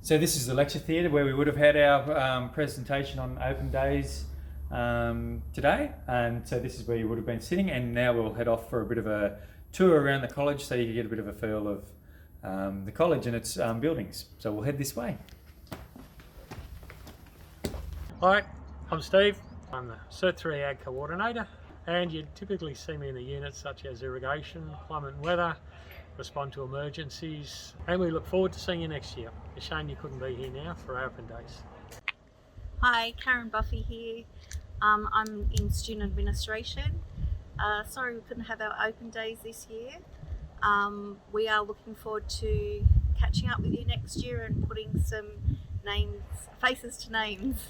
So this is the lecture theatre where we would have had our presentation on open days today, and so this is where you would have been sitting, and now we'll head off for a bit of a tour around the college so you can get a bit of a feel of the college and its buildings. So we'll head this way. Hi, I'm Steve. I'm the Cert 3 Ag Coordinator, and you'd typically see me in the units such as irrigation, climate and weather, respond to emergencies, and we look forward to seeing you next year. It's a shame you couldn't be here now for our open days. Hi, Karen Buffy here. I'm in student administration. Sorry we couldn't have our open days this year. We are looking forward to catching up with you next year and putting some faces to names.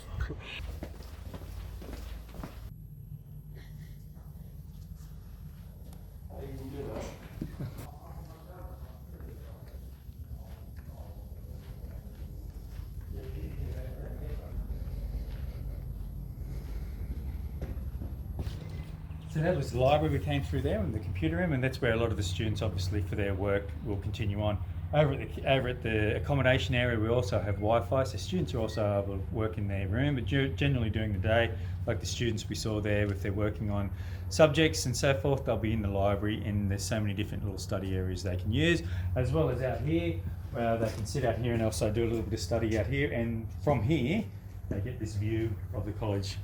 So that was the library. We came through there and the computer room, and that's where a lot of the students, obviously, for their work will continue on. Over at the accommodation area, we also have Wi-Fi, so students are also able to work in their room, but generally during the day, like the students we saw there, if they're working on subjects and so forth, they'll be in the library, and there's so many different little study areas they can use, as well as out here, where they can sit out here and also do a little bit of study out here, and from here, they get this view of the college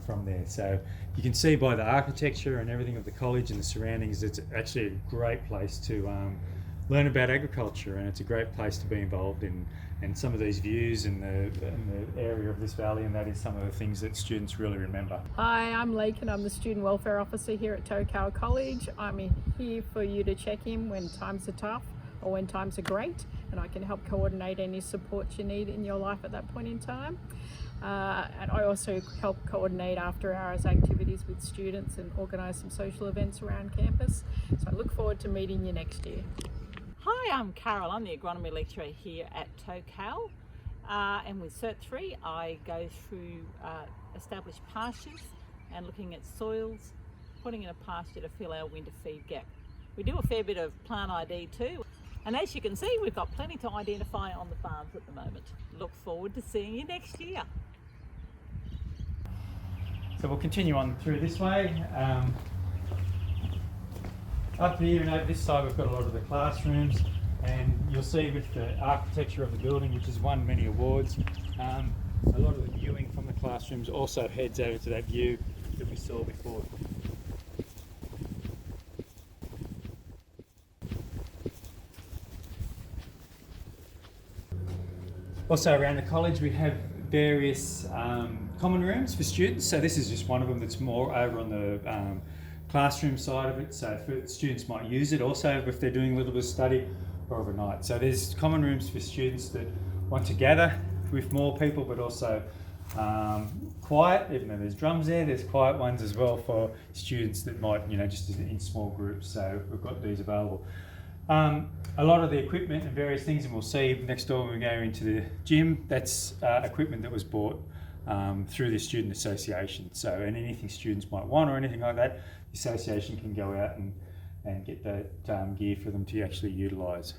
from there. So you can see by the architecture and everything of the college and the surroundings, it's actually a great place to learn about agriculture, and it's a great place to be involved in. And some of these views and the area of this valley, and that is some of the things that students really remember. Hi, I'm Leek and I'm the Student Welfare Officer here at Tocal College. I'm here for you to check in when times are tough or when times are great, and I can help coordinate any support you need in your life at that point in time. And I also help coordinate after hours activities with students and organise some social events around campus. So I look forward to meeting you next year. Hi, I'm Carol. I'm the agronomy lecturer here at Tocal, and with Cert 3 I go through established pastures and looking at soils, putting in a pasture to fill our winter feed gap. We do a fair bit of plant ID too, and as you can see, we've got plenty to identify on the farms at the moment. Look forward to seeing you next year. So we'll continue on through this way. Up here and over this side, we've got a lot of the classrooms, and you'll see with the architecture of the building, which has won many awards, a lot of the viewing from the classrooms also heads over to that view that we saw before. Also around the college, we have various common rooms for students. So this is just one of them that's more over on the classroom side of it. So students might use it also if they're doing a little bit of study or overnight. So there's common rooms for students that want to gather with more people, but also quiet. Even though there's drums there's quiet ones as well for students that might, just in small groups. So we've got these available. A lot of the equipment and various things, and we'll see next door when we go into the gym, that's equipment that was bought through the student association. So, and anything students might want or anything like that, the association can go out and get that gear for them to actually utilise.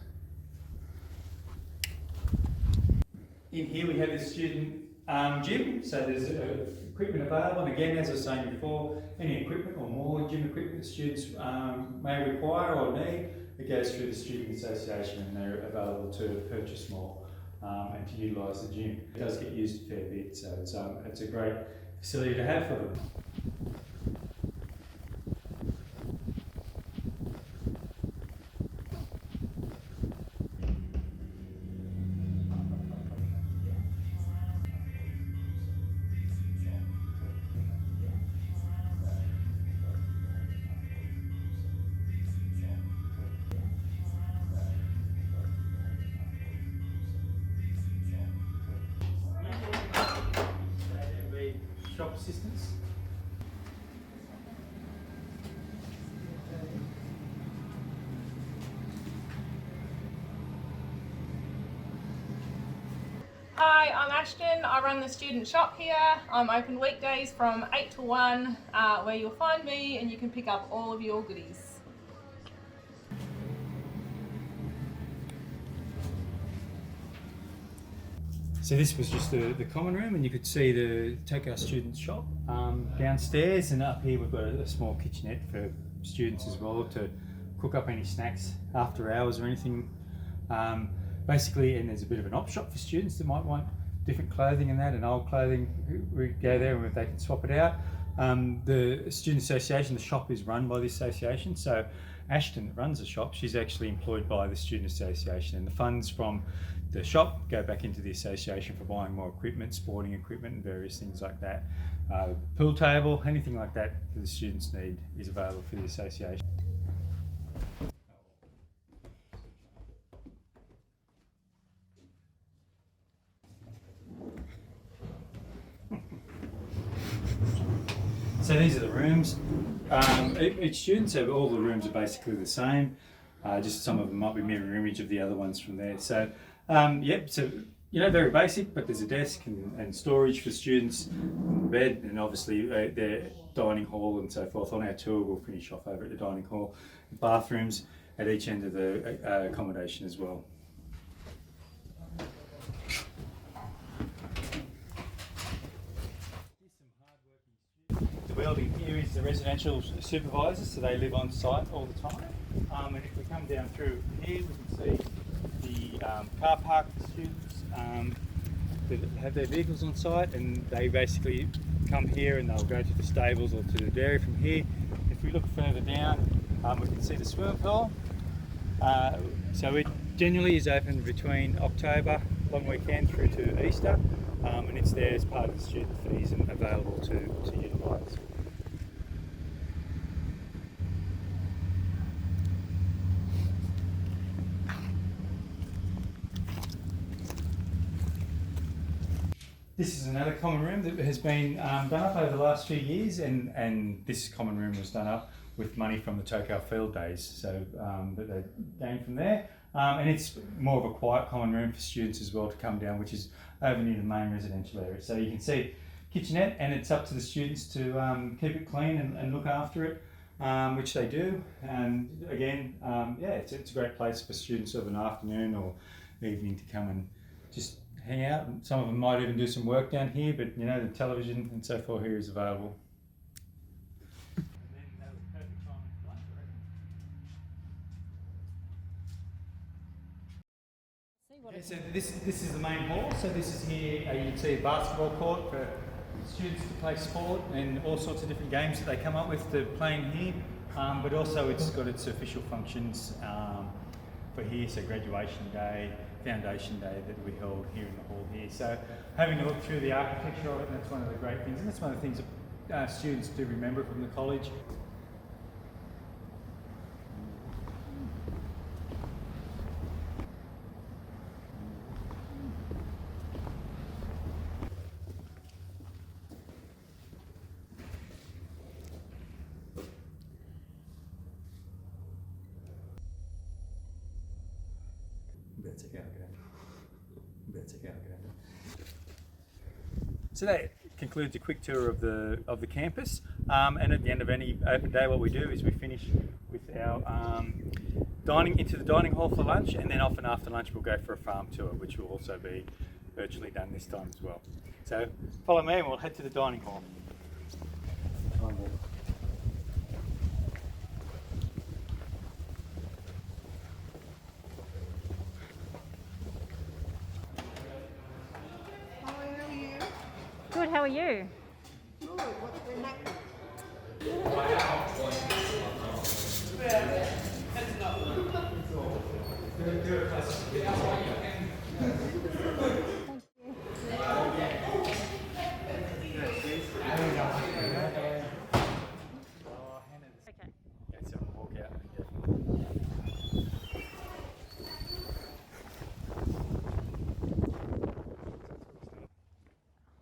In here we have the student gym, so there's equipment available, and again, as I was saying before, any equipment or more gym equipment that students may require or need, it goes through the student association, and they're available to purchase more and to utilise the gym. It does get used a fair bit, so it's a great facility to have for them. Shop assistants. Hi, I'm Ashton. I run the student shop here. I'm open weekdays from 8 to 1, where you'll find me and you can pick up all of your goodies. So this was just the common room, and you could see the Tokyo student shop downstairs, and up here we've got a small kitchenette for students as well to cook up any snacks after hours or anything. Basically, and there's a bit of an op shop for students that might want different clothing and that, and old clothing. We go there and they can swap it out. The Student Association, the shop is run by the association, so Ashton that runs the shop, she's actually employed by the Student Association, and the funds from the shop go back into the association for buying more equipment, sporting equipment and various things like that. Pool table, anything like that the students need is available for the association. So these are the rooms. Each student, so all the rooms are basically the same. Just some of them might be mirror image of the other ones from there. So, yep. So very basic, but there's a desk and storage for students, bed, and obviously their dining hall and so forth. On our tour, we'll finish off over at the dining hall. Bathrooms at each end of the accommodation as well. The building here is the residential supervisors, so they live on site all the time. And if we come down through here, we can see the car park for students that have their vehicles on site, and they basically come here and they'll go to the stables or to the dairy from here. If we look further down, we can see the swimming pool. So it generally is open between October, long weekend, through to Easter. And it's there as part of the student fees and available to utilise. This is another common room that has been done up over the last few years, and this common room was done up with money from the Tokyo Field Days, so that they gained from there. And it's more of a quiet common room for students as well to come down, which is over near the main residential area. So you can see kitchenette, and it's up to the students to keep it clean and look after it, which they do. And again, it's a great place for students of an afternoon or evening to come and just hang out. And some of them might even do some work down here, but the television and so forth here is available. So this is the main hall. So this is here, you can see a basketball court for students to play sport and all sorts of different games that they come up with to play in here. But also it's got its official functions for here, so graduation day, foundation day that we held here in the hall here. So having a look through the architecture of it, and that's one of the great things, and that's one of the things that students do remember from the college. So that concludes a quick tour of the campus, and at the end of any open day what we do is we finish with our into the dining hall for lunch, and then often after lunch we'll go for a farm tour, which will also be virtually done this time as well. So follow me and we'll head to the dining hall. Good, how are you?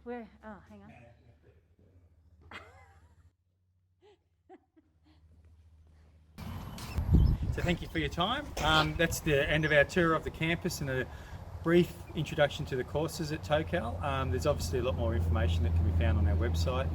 Where? Oh, hang on. So thank you for your time. That's the end of our tour of the campus and a brief introduction to the courses at ToCal. There's obviously a lot more information that can be found on our website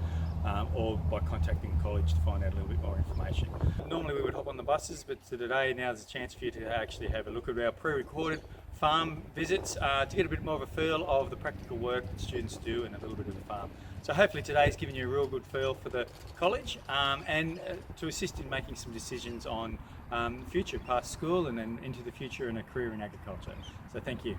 or by contacting the college to find out a little bit more information. Normally we would hop on the buses, but today now's a chance for you to actually have a look at our pre-recorded farm visits to get a bit more of a feel of the practical work that students do and a little bit of the farm. So hopefully today's given you a real good feel for the college and to assist in making some decisions on the future past school and then into the future and a career in agriculture. So thank you.